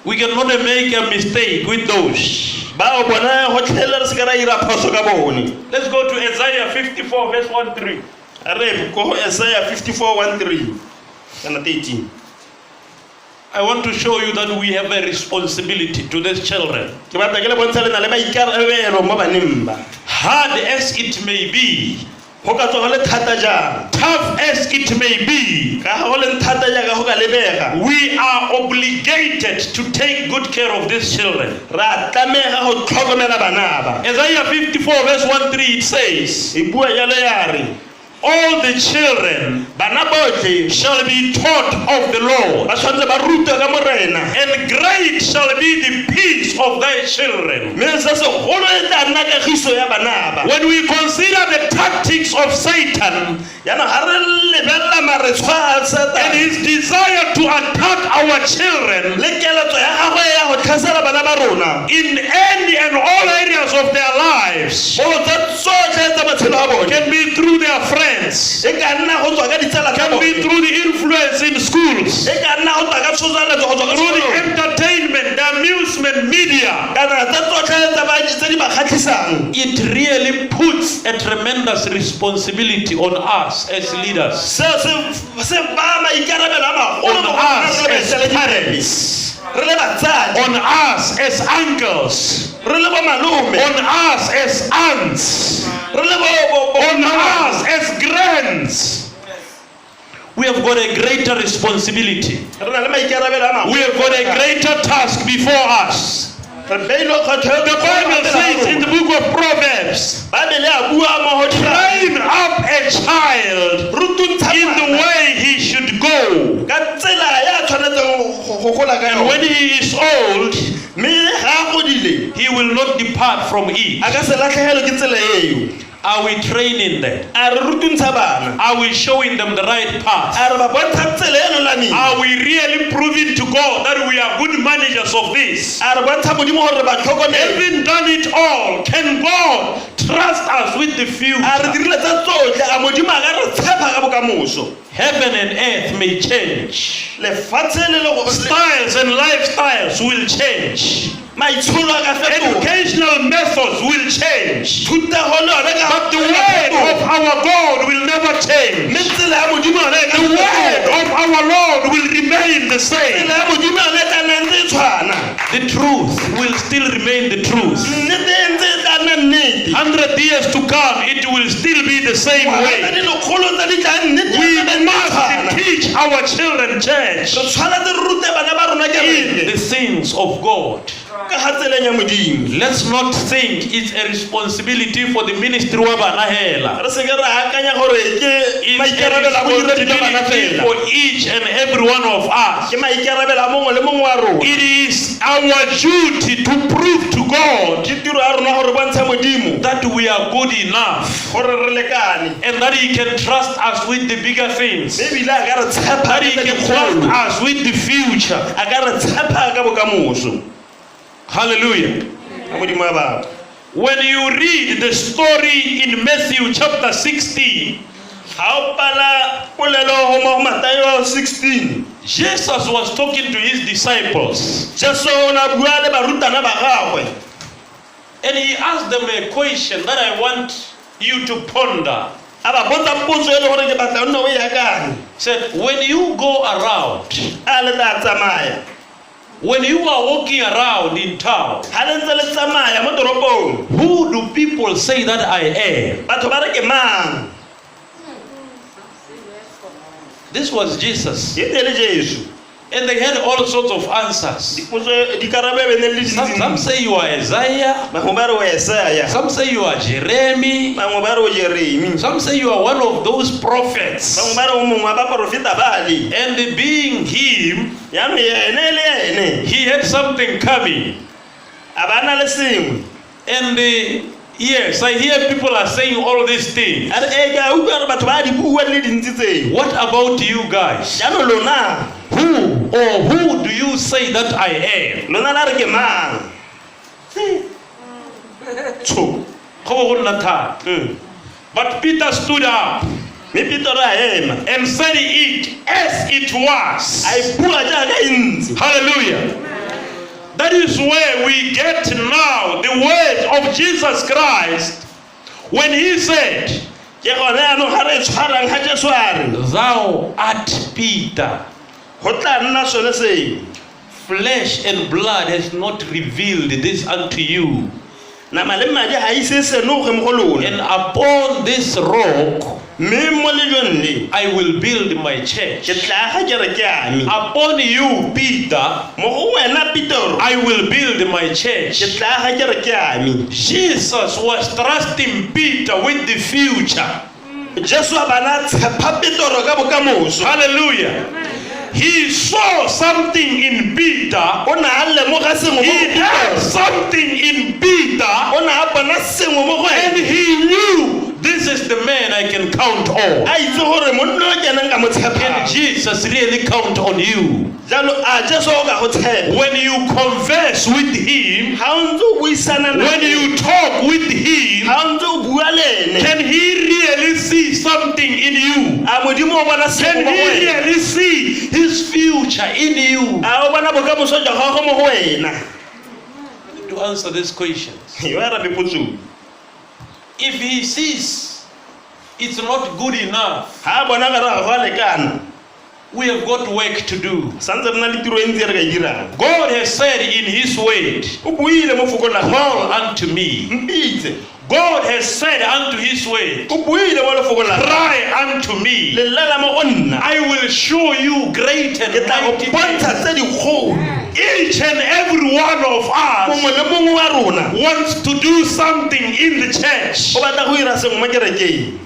We cannot make a mistake with those. bao bone gotlhelele re se ka ra ira phoso ka bone Let's go to Isaiah 54 verse 1-3. a re ko Isaiah 54:13 kana 13 I want to show you that we have a responsibility to these children. ke batla ke le bontsha le na le maikarabelo mo baneng ba Hard as it may be, go ka tswa go le thata jang tough as it may be, ka ga go le thata jaaka go ka lebega we are obligated to take good care of these children. ra tlamega go tlhokomela bana ba Isaiah 54 verse 1-3 it says, e bua jalo ya re all the children bana botlhe shall be taught of the Lord, ba tshwanetse ba rutwe ka morena and great shall be the peace of thy children. mme se segolo e tla nna kagiso ya bana ba When we consider the tactics of Satan yana ga re lebelela maretshwa a and Satane his desire to attack our children le keletso ya gagwe ya go tlhasela bana ba rona in any and all areas of their lives, go tsa tsotlhe tsa matshelo a bone can be through their friends, e ka nna go tswa ka ditsala tsa can be bone through the influence in schools, e ka nna go tswa ka tshozaletso go tswa ka through the sekolong entertainment they are amusement media, kana tse tsotlhe tse di ba kgatlhisang, it really puts a tremendous responsibility on us as leaders, se ba maikarabelo a magolo on mo go us rona re as le parents, re le batsadi, on us as uncles, re le bo malome, on us as aunts, re le bo on us as grands. We have got a greater responsibility. re na le maikarabelo a magolo. We have got a greater task before us. Re beilwe kgotho The Bible says in the book of Proverbs, Bible ya bua mo go train up a child rutuntsha in the way he should go. ka tsela ya tshwanetseng go gola ka And when yone, he is old, mme ga godile he will not depart from it. a ka se latlhegelwe ke tsela eo. Are we training them? A re rutuntsha bana, Are we showing them the right path? a re ba bontsha tsela eno lameng, Are we really proving to God that we are good managers of this? a re bontsha modimo gore ba tlhokomele, Having done it all, can God trust us with the a re future? dirile tse tsotlhe, a modimo a ka re tshepa ka bokamoso. Heaven and earth may change. Lefatshe le le go Styles and lifestyles will change. maitsholo a ka fetoga, Educational methods will change. thutego le yone ka But the word of our God will never change. mme tsela ya modimo yone e ka The word fetoga. of our Lord will remain the same. Tsela ya modimo yone e tla nna ntse e tshwana, The truth will still remain the truth. nnete e ntse e tla nna nnete. 100 years to come, it will still be the same Ngwaga way. tse di lekgolo tse di tlang, nnete We e tla nna e must tshwana. teach our children, church, Re tshwanetse re rute bana ba rona in kereke the things of God. ka ga tseleng ya modimo. Let's not think it's a responsibility for the ministry wa bana hela. Re seke re akanya gore ke It's a maikarabelo a bodiredi ba bana responsibility fela, for each and every one of us. ke maikarabelo a mongwe le mongwe wa rona. It is our duty to prove to God Ke tiro ya rona gore bontshe modimo that we are good enough gore re lekane, and that He can trust us with the bigger things, mme ebile a ka re tshepa that ka He tse can trust dikgolo, us with the future. a ka re tshepa ka bokamoso Hallelujah. ka modimo ya batho. When you read the story in Matthew chapter 16, Ga o pala polelo go mo Matayo 16, Jesus was talking to His disciples Jesu o na bua le barutana ba gagwe, and He asked them a question that I want you to ponder. a ba botsa potso e le gore ke batla o nne o e akanye. Said, when you go around, A le tla tsamaya, when you are walking around in town, ga le ntse le tsamaya mo toropong, who do people say that I am? batho ba re ke mang? This was Jesus. Ke tele Jesu. And they had all sorts of answers. Dipotso dikarabelo ne le Some dintsi. say you are Isaiah. Bangwe ba re o Yesaya, Some say you are Jeremy. bangwe ba re o Jeremi, Some say you are one of those prophets. bangwe ba re o mongwe wa baporofeta bale. And being him, Yaanong ene e le ene, he had something coming. a ba na le sengwe. And yes, I hear people are saying all these things. A re ke a utlwa gore batho ba di bua le dintsi tseo. What about you guys? Jaanong lona, Who do you say that I am? lona la re ke mang? Go go nna thata. But Peter stood up Mme Petero a ema, and said it as it was. a e bua jaaka e ntse. Hallelujah. That is where we get now the words of Jesus Christ when He said, Ke gone yaanong ga re e tshwarang ga Jesu a re, Thou art Peter. go tla nna sone seo. Flesh and blood has not revealed this unto you. Nama le madi ga ise senoge mo go lona. And upon this rock Mme mo lejong le, I will build my church. ke tla ga kereke ya me. Upon you, Peter, Mo go wena Petero, I will build my ke church. tla ga kereke ya me. Jesus was trusting Peter with the future. Jesu a bana tshepa Petero ka bokamoso. Hallelujah. He saw something in Peter. O na a lemoga sengwe mo He go had Petero. something in Peter. O na a bona sengwe mo go And ene. he knew This is the man I can count on. a itse gore monna o kenang ka mo Can tshepang Jesus really count on you? jalo a Jesu o ka go tshepa When you converse with him, ha o ntse o buisana when you talk with him, ha o ntse o bua le ene can he really see something in you? a modimo o bona Can sego mo go he wena really see his future in you? a o bona bokamoso jwa gago mo go wena To answer these questions, yo arabe potso if he sees it's not good enough, ha a bona gare ga go a lekana we have got work to do. santse re na le tiro e ntse re ka e dirang God has said in his word, o buile mo fokong la call unto me. mpitse God has said unto his word, o buile mo lefokong la cry unto me. le lela mo go nna I will show you great and ke tla go mighty things. bontsha tse dikgolo Each and every one of us mongwe le mongwe wa rona wants to do something in the church, o batla go ira sengwe mo kerekeng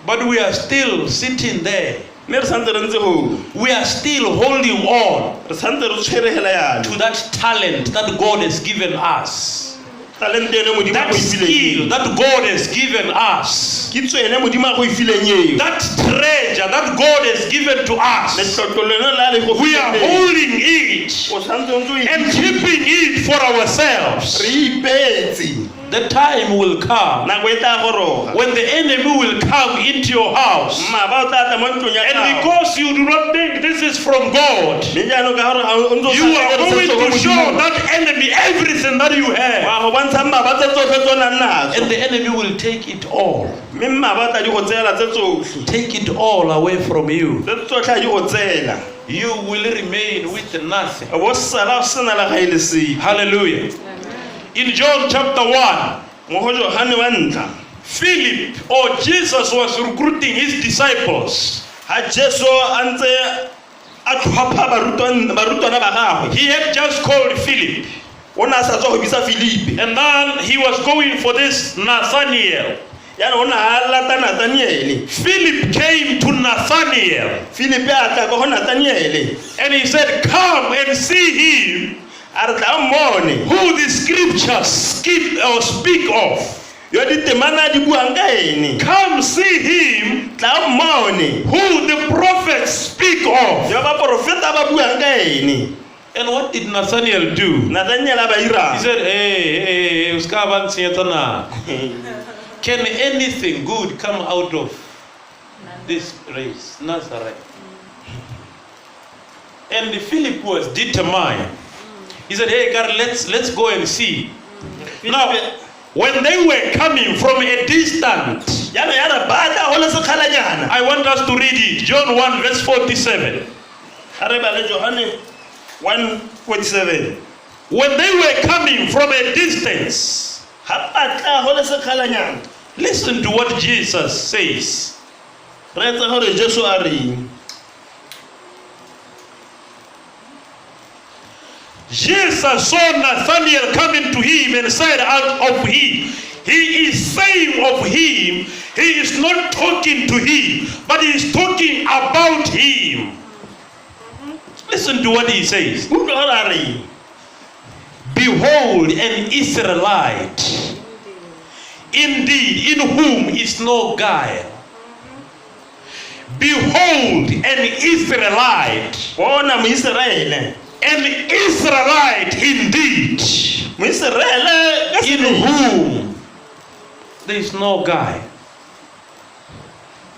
but we are still sitting there. mme re santse re ntse go We are still holding on re santse re tshweregela yalo to that talent that God has given us, talente ene modimo a that go skill ifileng that God has given us, kitso ene modimo a go ifileng eo that treasure that God has given to us. letlotlo lene la le go We are fileng holding it o santse o ntse o and keeping it for ourselves. re ipeetse The time will come nako e tla goroga when the enemy will come into your house, maba o tla tla mo ntlong ya and gago because you do not think this is from God, mme jaanong ka gore o ntse o you are sa going tsebe to se show se go that enemy everything that you have, wa go bontsha maba tse tsotlhe tse o nang and natso the enemy will take it all, mme maba o tla di go tseela tse tsotlhe take it all away from you. tse tsotlhe a di go tseela You will remain with nothing. o bo sala o sena la ga e le sepe Hallelujah. In John chapter 1, mo go Johane wa ntlha Philip or Jesus was recruiting his disciples. ha Jesu a ntse a tlhopha barutwana ba gagwe He had just called Philip, o ne a sa tswa go bisa Filipe and then he was going for this Nathanael. yaanong o ne a lata Nataniele Philip came to Nathanael Filipe a tla ko go Nataniele and he said, come and see him a re tla mmone who the scriptures speak of. yo ditemana di buang ka ene Come see him tla mmone who the prophets speak of. yo baporofeta ba buang ka ene And what did Nathanael do? Nataniele a ba He irang said, hey, uska ba ntshenyetsa nako. Can anything good come out of this race, Nazareth? And Philip was determined. He said, hey, God, let's go and see. Now, when they were coming from a distance, yaanong ya re batla go le sekgalanyana I want us to read it. John 1 verse 47. a re bale Johane 1:47 When they were coming from a distance, ga batla go le sekgalanyana listen to what Jesus says. re etse gore Jesu a reng Jesus saw Nathanael coming to him and said out of him, he is saying of him, he is not talking to him, but he is talking about him. Listen to what he says. utlwa gore a reng Behold, an Israelite, indeed, in whom is no guile. Behold, an Israelite, bona moiseraele an Israelite indeed, moiseraele ka in sebele whom there is no guile.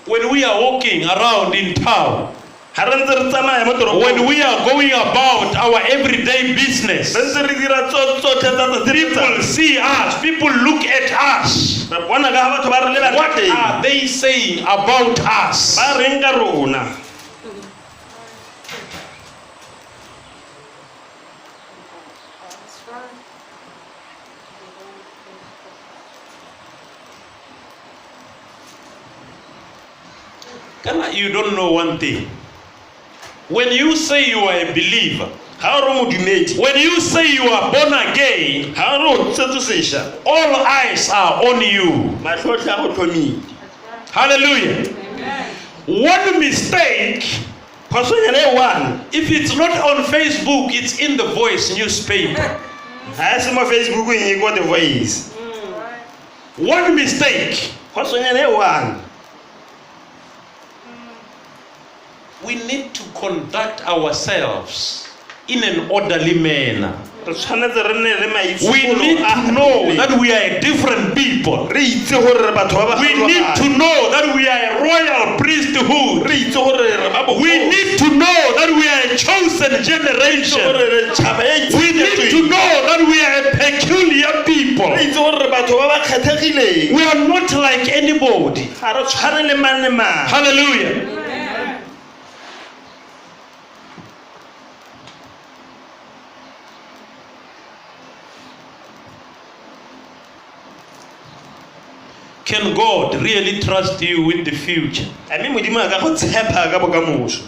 When we are walking around in town, ga re ntse re tsamaya mo toropong when we are going about our everyday business, re ntse re dira tsotlhe tsa tsatsi le people letsatsi see us, people look at us. re bona ka ga batho ba re leba What ka teng are they saying about us? ba reng ka rona You don't know one thing. When you say you are a believer, ga o re modumedi when you say you are born again, ga o re o tsetse sešwa all eyes are on you. matlhotlhe a go tlhomile Hallelujah. One mistake, phosonyana e one if it's not on Facebook, it's in the Voice newspaper. ga e se mo Facebook e ko The Voice One mistake. phosonyane e one. We need to conduct ourselves in an orderly manner. Re tshwanetse re nne le maitsholo We need to know that we are a different people. re itse gore re batho ba ba We need to know that we are a royal priesthood. re itse gore re ba We need to know that we are a chosen generation. gore re tshaba e We need to know that we are a peculiar people. re itse gore re batho ba ba kgethegileng. We are not like anybody. Ga re tshwane le mang le mang. Hallelujah. Can God really trust you with the future? mme modimo a ka go tshepa ka bokamoso.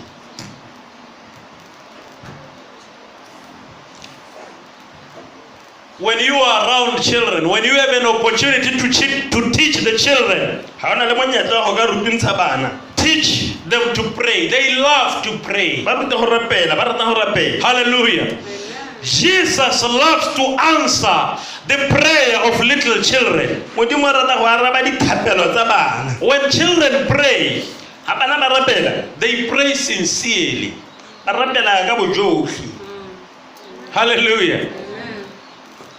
When you are around children, when you have an opportunity to teach the children, ga ona le monyetla go ka rutuntsha bana, teach them to pray. They love to pray. ba rute go rapela, ba rata go rapela. Hallelujah. Jesus loves to answer the prayer of little children. Modimo a rata go araba dithapelo tsa bana. When children pray, Ga bana ba rapela, they pray sincerely. ba rapela ka bojotlhe. Hallelujah.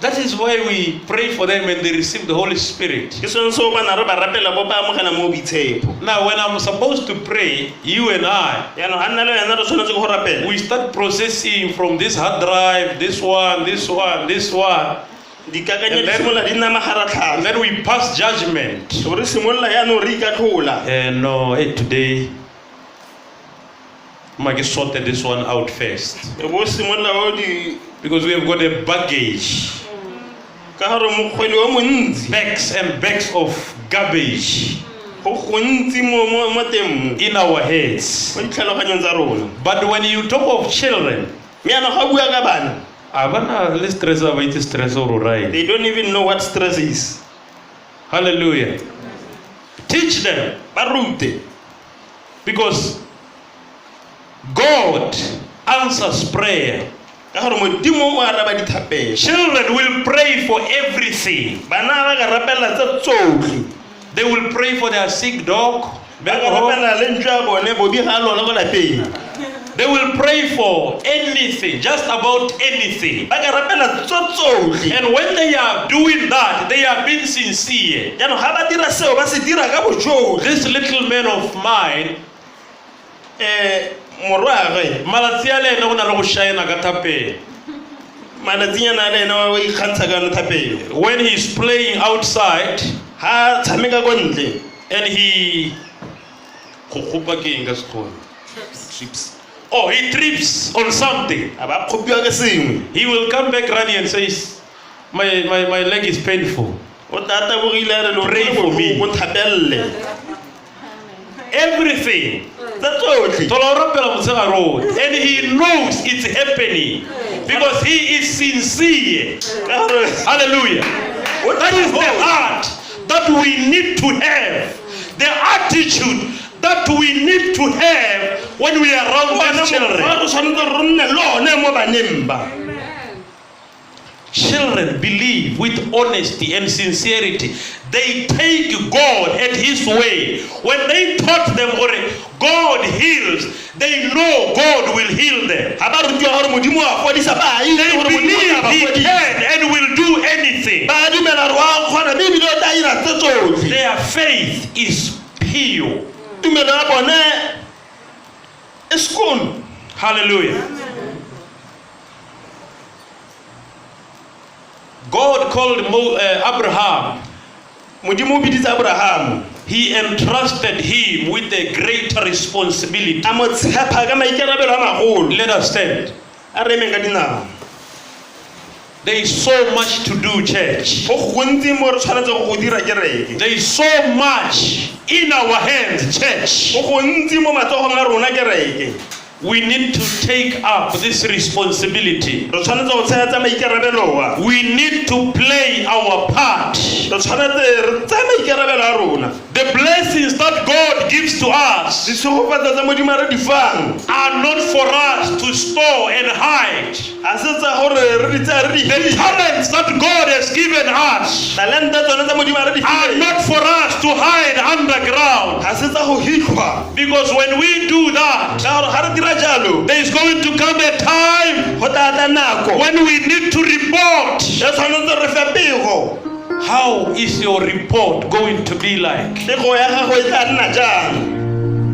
That is why we pray for them and they receive the Holy Spirit. Ke sone seo bana re ba rapela bo ba amogela mo boitshepo. Now, when I'm supposed to pray, you and I, Yaanong ga nna le wena re tshwanetse go rapela. we start processing from this hard drive, this one, this one, this one, Dikakanya di simolola di nna and magaratlhatlha. then we pass judgment. Re simolola yaanong re ikatlhola. No, hey, today, I get sorted this one out first. Re bo simolola o di Because we have got a baggage, ka gore mokgwele o montsi. bags and bags of garbage Go gontsi mo teng mo. in our heads. Mo ditlhaloganyong tsa rona. But when you talk of children, Mme yaanong ga bua ka bana, abana stress about it stress or right. they don't even know what stress is. Hallelujah. Teach them, Ba rute. because God answers prayer. Ka gore modimo o araba dithapelo. Children will pray for everything. Bana ba ka rapela tse tsotlhe. They will pray for their sick dog. Ba ka rapela le ntlo ya bone bodi ga lola go lapeng. They will pray for anything, just about anything. Ba ka rapela tse tsotlhe. And when they are doing that, they are being sincere. Yaanong ga ba dira seo ba se dira ka bojotlhe. This little man of mine, Morwagwe malatsi a le ene o na le go shine ka thapelo. malatsinyana a le ena wa ikgantsha ka thapelo. When he's playing outside Ha tshameka ko ntle. and he trips. Oh, he trips on something. A ba kgopiwa ke sengwe. He will come back running and says, my leg is painful. O tata bogile a re lo Pray for me. mo thapelle. Everything. Tse tsotlhe. And he knows it's happening because he is sincere. Ka gore Hallelujah. That is the heart that we need to have. The attitude that we need to have when we are around these children. Re tshwanetse re nne le one mo baneng ba. Children believe with honesty and sincerity. They take God at His way. When they taught them, God heals, they know God will heal them. Ha ba rutiwa gore modimo a fodisa ba itse They gore modimo believe a ba He fodisa. can and will do anything. Ba dumela gore wa kgona mme ebile o tla ira tse tsotlhe. Their faith is pure. Tumelo ya bone e skoon. Hallelujah. God called Abraham. Modimo o biditse Abraham. He entrusted him with a greater responsibility. A mo tshepa ka maikarabelo a magolo. Let us stand. A re emeng ka dinao. There is so much to do, church. Go gontsi mo re tshwanetse go dira kereke. There is so much in our hands, church. Go gontsi mo matsogong a rona kereke. we need to take up this responsibility. re tshwanetse go tshegetsa maikarabelo a. We need to play our part. re tshwanetse re tsaya maikarabelo a rona. The blessings that God gives to us ditshegofatso tsa modimo re di fang are not for us to store and hide. a se tsa gore re di tsaya re di The talents that God has given us talenta tsone tsa modimo re di are not for us to hide underground. a se tsa go hitlhwa Because when we do that, ka gore ga re dira jalo there is going to come a time go tla tla nako when we need to report. re tshwanetse re fe pego. How is your report going to be like? pego ya gago e tla nna jang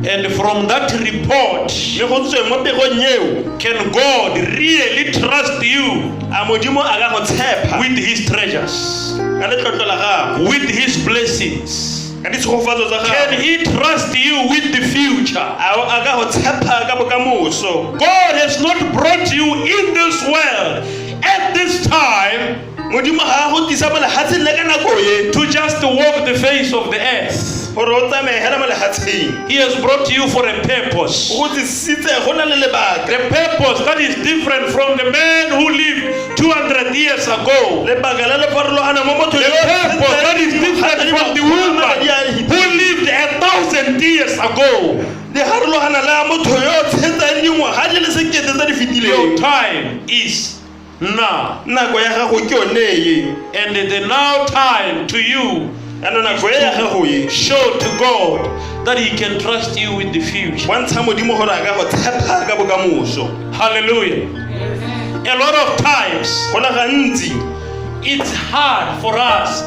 And from that report, le go tsweng mo pegong eo can God really trust you a modimo a ka go tshepa with his treasures, ka letlotlo la gago with his blessings? ka ditshegofatso tsa Can gago he trust you with the future? a ka go tshepa ka bokamoso. God has not brought you in this world at this time modimo ga go tisa mo lehatsheng le ka nako e to just walk the face of the earth. gore o tsamaye hela mo lehatsheng He has brought you for a purpose. go tsisitse go na le lebaka The purpose that is different from the man who lived 200 years ago. lebaka le le farologana mo motho The purpose that is different from the woman who lived 1,000 years ago. di harologana le a motho yo tshetsang dingwaga di le sekete tse di Your fetileng time is now. nako ya gago ke yone e And the now time to you, ano nako e ya gago e show to God that he can trust you with the future. bontsha modimo gore a ka go tshepa ka bokamoso. Hallelujah. A lot of times go le gantsi it's hard for us